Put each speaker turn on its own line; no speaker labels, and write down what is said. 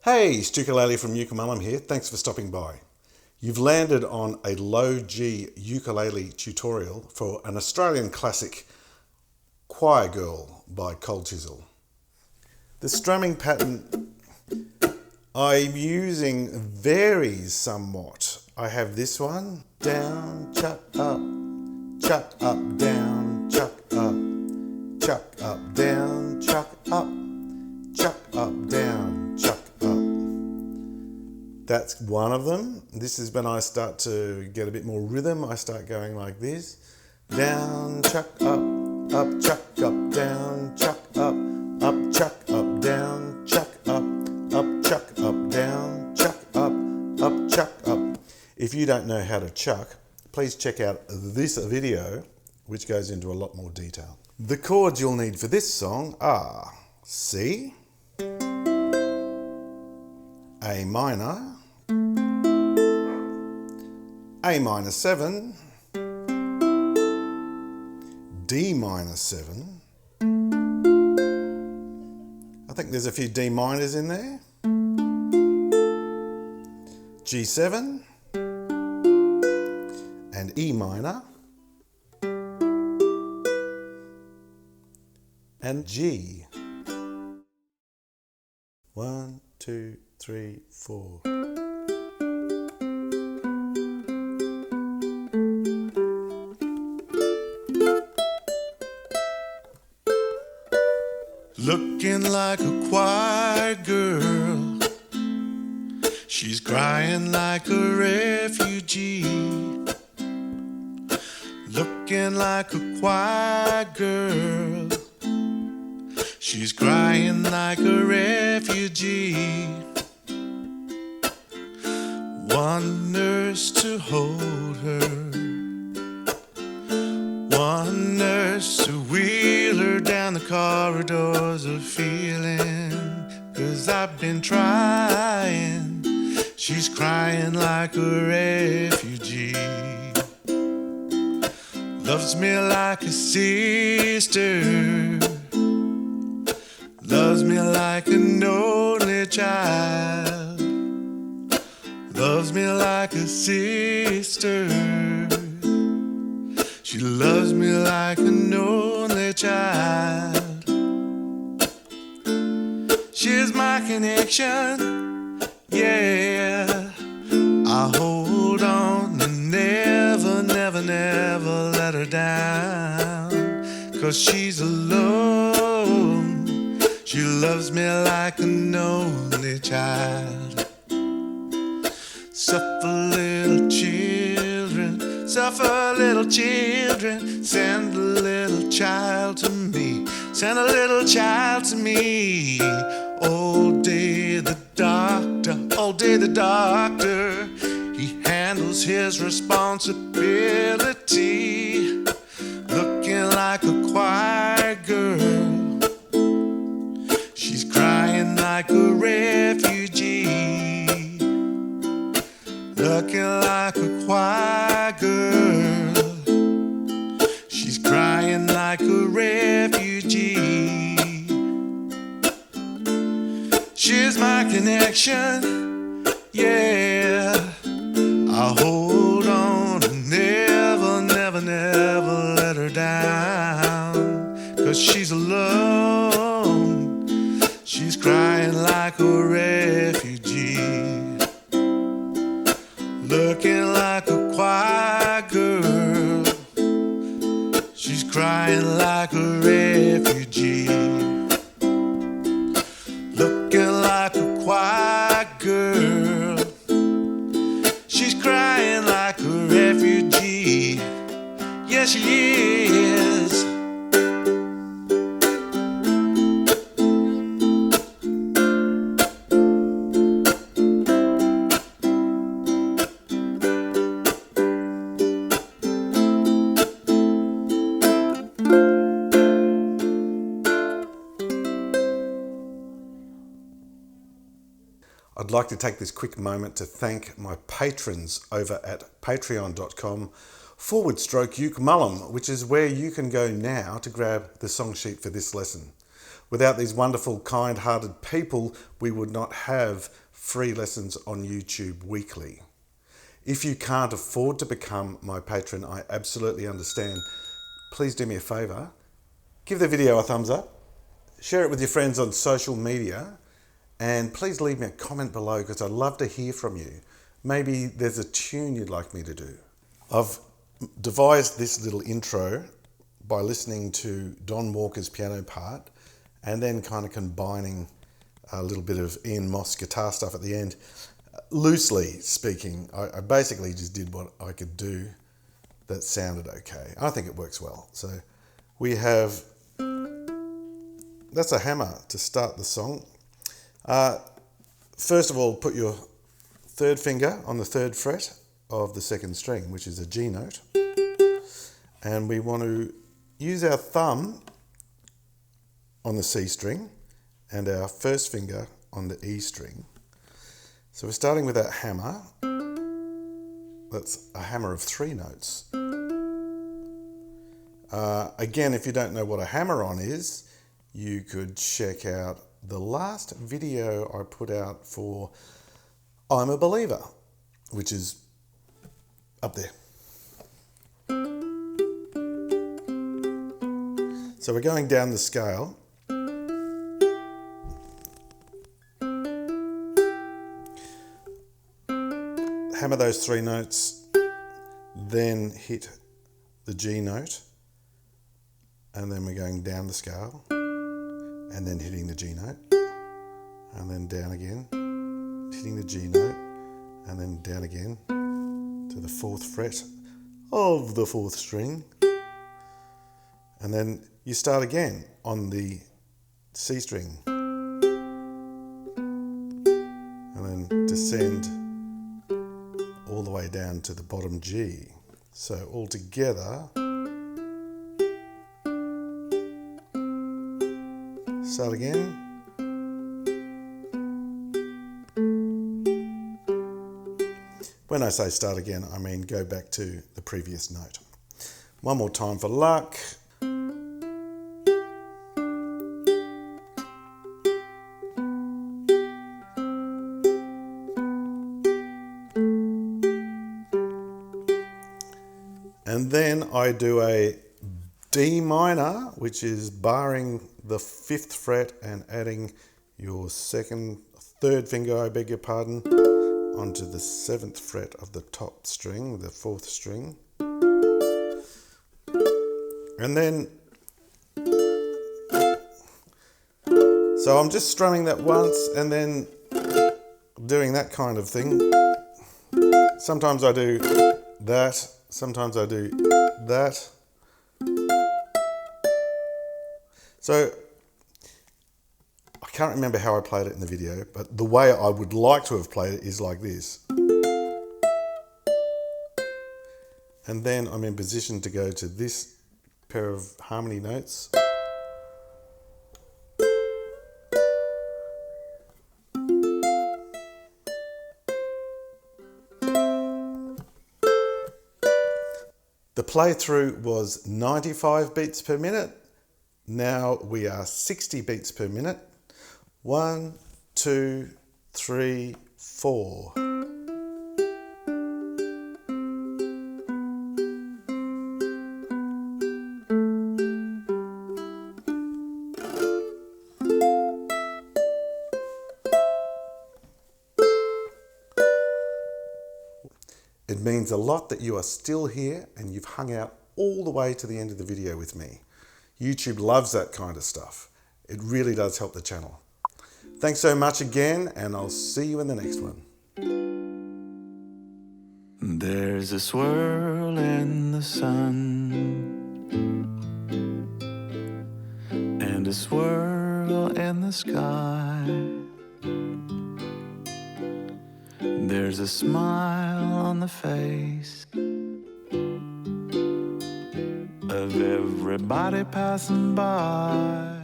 Hey, Stukulele from Uke Mullum here. Thanks for stopping by. You've landed on a low G ukulele tutorial for an Australian classic, Choirgirl by Chisel. The strumming pattern I'm using varies somewhat. I have this one, down, chuck, up, down, chuck, up, down, chuck, up, down, chuck, up. That's one of them. This is when I start to get a bit more rhythm. I start going like this. Down, chuck, up, chuck, up, down, chuck, up, chuck, up, down, chuck, up, chuck, up, down, chuck, up, chuck, up. If you don't know how to chuck, please check out this video, which goes into a lot more detail. The chords you'll need for this song are C, A minor, A minor 7, D minor 7. I think there's a few D minors in there. G7 and E minor and G. 1, 2, 3, 4.
Looking like a choir girl, she's crying like a refugee. Looking like a choir girl, she's crying like a refugee. One nurse to hold her, one nurse to wheel her down the corridors of feeling. 'Cause I've been trying, she's crying like a refugee. Loves me like a sister, loves me like an only child, loves me like a sister. She loves me like an only child. She's my connection, yeah. I hold on and never, never, never let her down. 'Cause she's alone. She loves me like an only child. Suffer little children, suffer little children. Send a little child to me, send a little child to me. All day the doctor, all day the doctor, he handles his responsibility. Looking like a choir girl, she's crying like a refugee. Looking like a choir girl, she's crying like a refugee. She's my connection, yeah. I hold on and never, never, never let her down. 'Cause she's alone, she's crying like a refugee. Looking like a choir girl, she's crying like a refugee. Looking like a choir girl, she's crying like a refugee. Yes, she is.
I'd like to take this quick moment to thank my patrons over at patreon.com/Uke Mullum, which is where you can go now to grab the song sheet for this lesson. Without these wonderful, kind-hearted people, we would not have free lessons on YouTube weekly. If you can't afford to become my patron, I absolutely understand. Please do me a favour. Give the video a thumbs up. Share it with your friends on social media. And please leave me a comment below because I'd love to hear from you. Maybe there's a tune you'd like me to do. I've devised this little intro by listening to Don Walker's piano part and then kind of combining a little bit of Ian Moss guitar stuff at the end. Loosely speaking, I basically just did what I could do that sounded okay. I think it works well. So we have, that's a hammer to start the song. First of all, put your third finger on the third fret of the second string, which is a G note. And we want to use our thumb on the C string and our first finger on the E string. So we're starting with that hammer. That's a hammer of 3 notes. Again, if you don't know what a hammer-on is, you could check out the last video I put out for I'm a Believer, which is up there. So we're going down the scale. Hammer those 3 notes, then hit the G note, and then we're going down the scale, and then hitting the G note, and then down again, hitting the G note, and then down again to the 4th fret of the 4th string, and then you start again on the C string, and then descend all the way down to the bottom G. So all together, start again. When I say start again, I mean go back to the previous note. One more time for luck. And then I do a D minor, which is barring the 5th fret and adding your third finger, I beg your pardon, onto the 7th fret of the top string, the 4th string. And then, so I'm just strumming that once and then doing that kind of thing. Sometimes I do that. Sometimes I do that. So I can't remember how I played it in the video, but the way I would like to have played it is like this. And then I'm in position to go to this pair of harmony notes. The playthrough was 95 beats per minute. Now we are 60 beats per minute. 1, 2, 3, 4. It means a lot that you are still here and you've hung out all the way to the end of the video with me. YouTube loves that kind of stuff. It really does help the channel. Thanks so much again, and I'll see you in the next one.
There's a swirl in the sun and a swirl in the sky. There's a smile on the face of everybody passing by.